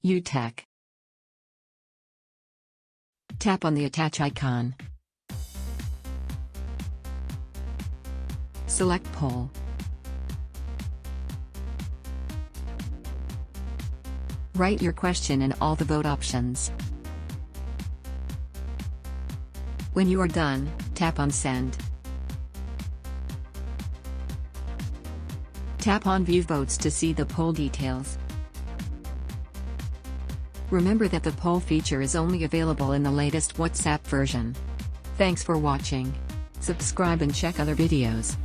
UTech. Tap on the attach icon. Select poll. Write your question in all the vote options. When you are done, tap on Send. Tap on View Votes to see the poll details. Remember that the poll feature is only available in the latest WhatsApp version. Thanks for watching. Subscribe and check other videos.